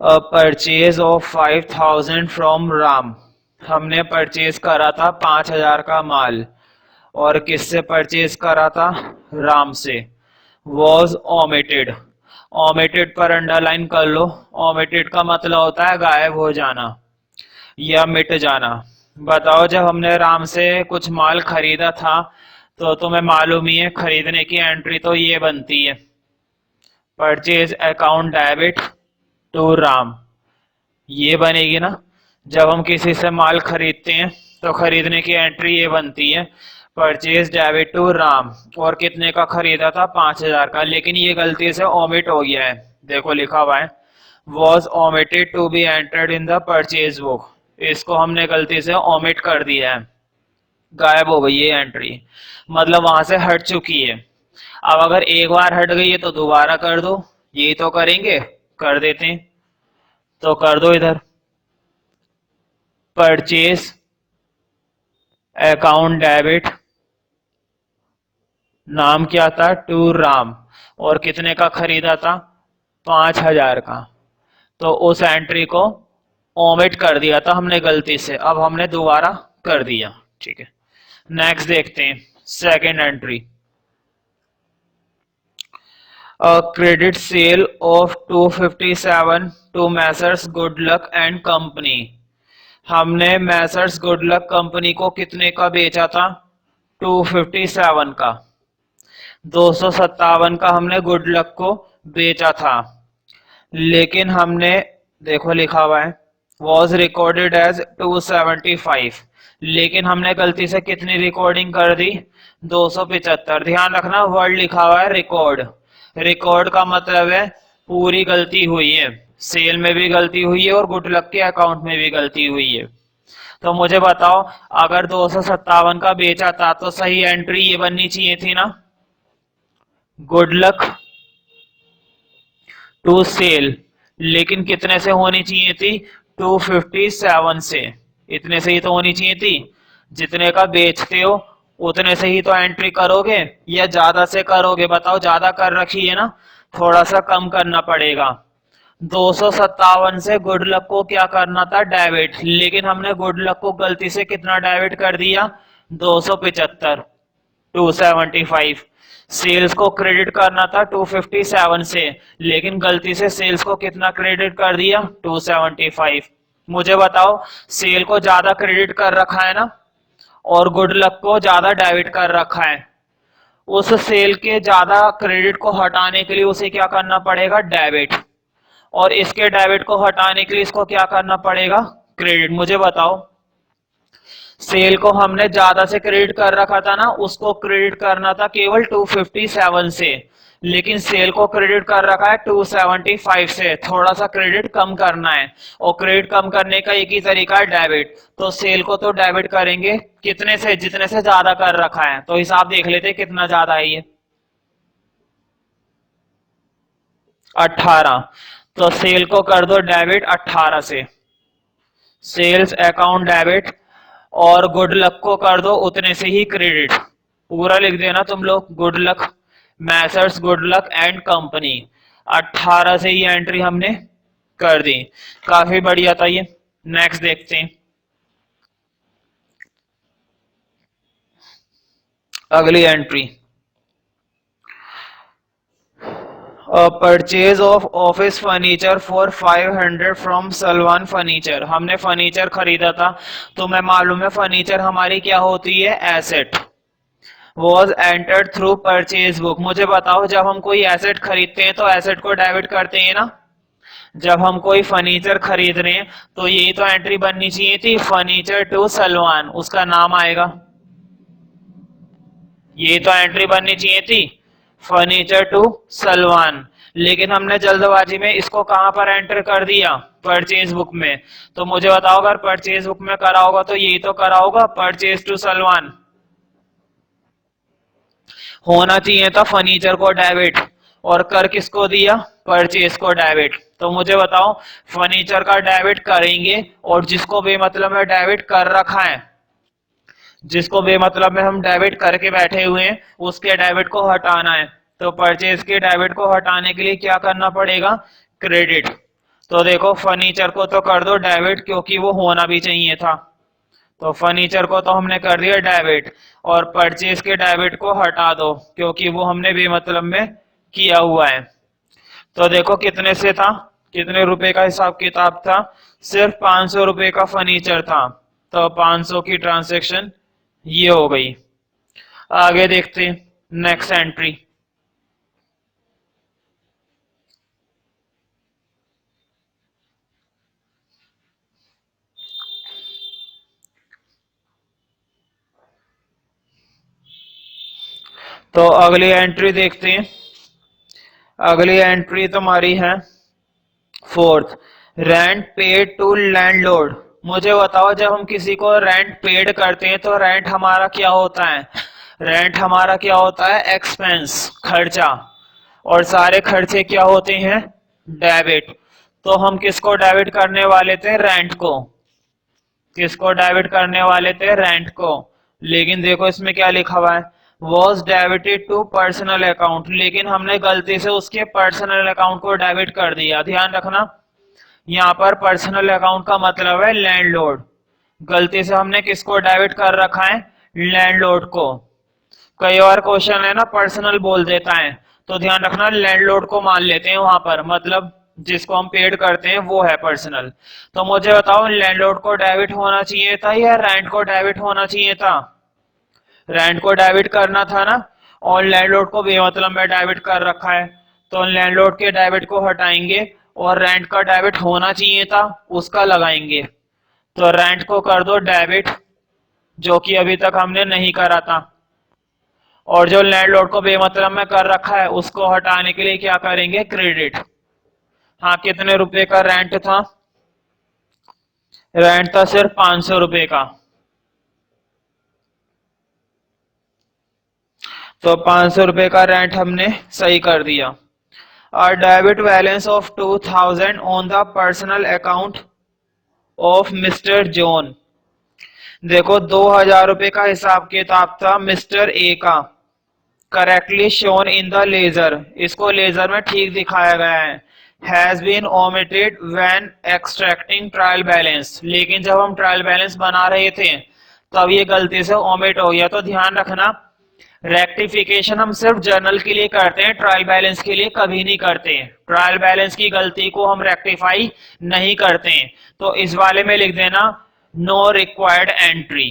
Purchase of 5000 from Ram. हमने purchase करा था 5000 का माल। और किससे परचेज करा था? राम से। Was omitted. ओमिटेड पर अंडरलाइन कर लो। ओमिटेड का मतलब होता है गायब हो जाना या मिट जाना। बताओ, जब हमने राम से कुछ माल खरीदा था तो तुम्हें मालूम ही है खरीदने की एंट्री तो ये बनती है, purchase account debit to Ram. ये बनेगी ना। जब हम किसी से माल खरीदते हैं तो खरीदने की एंट्री ये बनती है, परचेज डेबिट टू राम। और कितने का खरीदा था? 5000 का। लेकिन ये गलती से ओमिट हो गया है। देखो लिखा हुआ है was omitted to be entered in the purchase book. इसको हमने गलती से ओमिट कर दिया है, गायब हो गई ये एंट्री, मतलब वहां से हट चुकी है। अब अगर एक बार हट गई है तो दोबारा कर दो। यही तो करेंगे, कर देते हैं। तो कर दो इधर, परचेज अकाउंट डेबिट, नाम क्या था? टू राम। और कितने का खरीदा था? 5000 का। तो उस एंट्री को ओमिट कर दिया था हमने गलती से, अब हमने दोबारा कर दिया। ठीक है, नेक्स्ट देखते हैं second entry. Credit sale of 257 to messrs good luck and company. हमने मैसर्स गुड लक कंपनी को कितने का बेचा था? 257 का। 257 का हमने गुड लक को बेचा था। लेकिन हमने, देखो लिखा हुआ है वॉज रिकॉर्डेड एज 275। लेकिन हमने गलती से कितनी रिकॉर्डिंग कर दी? 275। ध्यान रखना वर्ड लिखा हुआ है रिकॉर्ड। रिकॉर्ड का मतलब है पूरी गलती हुई है, सेल में भी गलती हुई है और गुड लक के अकाउंट में भी गलती हुई है। तो मुझे बताओ, अगर 257 का बेचा था तो सही एंट्री ये बननी चाहिए थी ना, गुड लक टू सेल। लेकिन कितने से होनी चाहिए थी? 257 से। इतने से ही तो होनी चाहिए थी। जितने का बेचते हो उतने से ही तो एंट्री करोगे या ज्यादा से करोगे? बताओ, ज्यादा कर रखी है ना, थोड़ा सा कम करना पड़ेगा। 257 से गुड लक को क्या करना था? डेबिट। लेकिन हमने गुड लक को गलती से कितना डेबिट कर दिया? 275, 275। सेल्स को क्रेडिट करना था 257 से, लेकिन गलती से सेल्स को कितना क्रेडिट कर दिया? 275। मुझे बताओ, सेल को ज्यादा क्रेडिट कर रखा है ना और गुड लक को ज्यादा डेबिट कर रखा है। उस सेल के ज्यादा क्रेडिट को हटाने के लिए उसे क्या करना पड़ेगा? डेबिट। और इसके डेबिट को हटाने के लिए इसको क्या करना पड़ेगा? क्रेडिट। मुझे बताओ, सेल को हमने ज्यादा से क्रेडिट कर रखा था ना, उसको क्रेडिट करना था केवल 257 से, लेकिन सेल को क्रेडिट कर रखा है 275 से। थोड़ा सा क्रेडिट कम करना है और क्रेडिट कम करने का एक ही तरीका है, डेबिट। तो सेल को तो डेबिट करेंगे कितने से? जितने से ज्यादा कर रखा है। तो हिसाब देख लेते कितना ज्यादा है ये, 18। तो सेल को कर दो डेबिट 18 से, सेल्स अकाउंट डेबिट। और गुड लक को कर दो उतने से ही क्रेडिट। पूरा लिख देना तुम लोग, good luck, Messrs good luck and company. 18 से ही एंट्री हमने कर दी। काफी बढ़िया था ये। नेक्स्ट देखते हैं अगली entry. Purchase of office furniture for 500 from Salman furniture. हमने फर्नीचर खरीदा था। तुम्हें मालूम है फर्नीचर हमारी क्या होती है? Asset. Was entered through purchase book. मुझे बताओ, जब हम कोई एसेट खरीदते हैं तो एसेट को डेबिट करते हैं ना। जब हम कोई फर्नीचर खरीद रहे हैं तो यही तो एंट्री बननी चाहिए थी, फर्नीचर टू सलमान, उसका नाम आएगा। ये तो एंट्री बननी चाहिए थी, फर्नीचर टू सलमान। लेकिन हमने जल्दबाजी में इसको कहां पर एंटर कर दिया? परचेज बुक में। तो मुझे बताओ, अगर परचेज बुक में करा होगा तो यही तो करा होगा, परचेज टू सलमान। होना चाहिए था फर्नीचर को डेबिट और कर किसको दिया? परचेज को डेबिट। तो मुझे बताओ, फर्नीचर का डेबिट करेंगे और जिसको बेमतलब में डेबिट कर रखा है, जिसको बेमतलब में हम डेबिट करके बैठे हुए हैं, उसके डेबिट को हटाना है। तो परचेज के डेबिट को हटाने के लिए क्या करना पड़ेगा? क्रेडिट। तो देखो फर्नीचर को तो कर दो डेबिट क्योंकि वो होना भी चाहिए था, तो फर्नीचर को तो हमने कर दिया डेबिट, और परचेज के डेबिट को हटा दो क्योंकि वो हमने बेमतलब में किया हुआ है। तो देखो कितने से था, कितने रुपए का हिसाब किताब था, सिर्फ 500 रुपए का फर्नीचर था, तो 500 की ट्रांजैक्शन ये हो गई। आगे देखते हैं नेक्स्ट एंट्री। तो अगली एंट्री देखते हैं। अगली एंट्री तुम्हारी है fourth, rent paid to landlord. मुझे बताओ जब हम किसी को रेंट पेड करते हैं तो रेंट हमारा क्या होता है, रेंट हमारा क्या होता है, एक्सपेंस, खर्चा, और सारे खर्चे क्या होते हैं, डेबिट। तो हम किसको डेबिट करने वाले थे, रेंट को, किसको डेबिट करने वाले थे, रेंट को। लेकिन देखो इसमें क्या लिखा हुआ है, was debited to personal account, लेकिन हमने गलती से उसके पर्सनल अकाउंट को डेबिट कर दिया। ध्यान रखना यहाँ पर पर्सनल अकाउंट का मतलब है लैंडलॉर्ड, गलती से हमने किसको डेबिट कर रखा है, लैंडलॉर्ड को। कई बार क्वेश्चन है ना पर्सनल बोल देता है, तो ध्यान रखना लैंडलॉर्ड को मान लेते हैं वहां पर, मतलब जिसको हम पेड करते हैं वो है पर्सनल। तो मुझे बताओ लैंडलॉर्ड को डेबिट होना चाहिए था या रेंट को डेबिट होना चाहिए था, रेंट को डेबिट करना था ना, और लैंडलॉर्ड को बेमतलब में डेबिट कर रखा है, तो लैंडलॉर्ड के डेबिट को हटाएंगे और रेंट का डेबिट होना चाहिए था उसका लगाएंगे। तो रेंट को कर दो डेबिट, जो कि अभी तक हमने नहीं करा था, और जो लैंडलॉर्ड को बेमतलब में कर रखा है उसको हटाने के लिए क्या करेंगे, क्रेडिट। हाँ कितने रुपए का रेंट था, रेंट था सिर्फ 500 रुपए का, तो 500 रुपए का रेंट हमने सही कर दिया। और debit balance of 2000 on the personal account of mister John. देखो 2000 रुपए का हिसाब किताब था मिस्टर ए का, correctly shown in the ledger, इसको लेजर में ठीक दिखाया गया है, has been omitted when extracting trial balance, लेकिन जब हम ट्रायल बैलेंस बना रहे थे तब ये गलती से ओमिट हो गया। तो ध्यान रखना रेक्टिफिकेशन हम सिर्फ जर्नल के लिए करते हैं, ट्रायल बैलेंस के लिए कभी नहीं करते हैं, ट्रायल बैलेंस की गलती को हम रेक्टिफाई नहीं करते हैं। तो इस वाले में लिख देना नो रिक्वायर्ड एंट्री,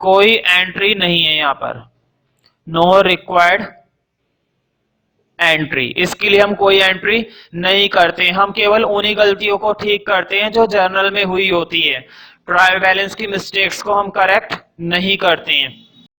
कोई एंट्री नहीं है यहाँ पर, नो रिक्वायर्ड एंट्री, इसके लिए हम कोई एंट्री नहीं करते, हम केवल उन्हीं गलतियों को ठीक करते हैं जो जर्नल में हुई होती है, ट्रायल बैलेंस की मिस्टेक्स को हम करेक्ट नहीं करते हैं।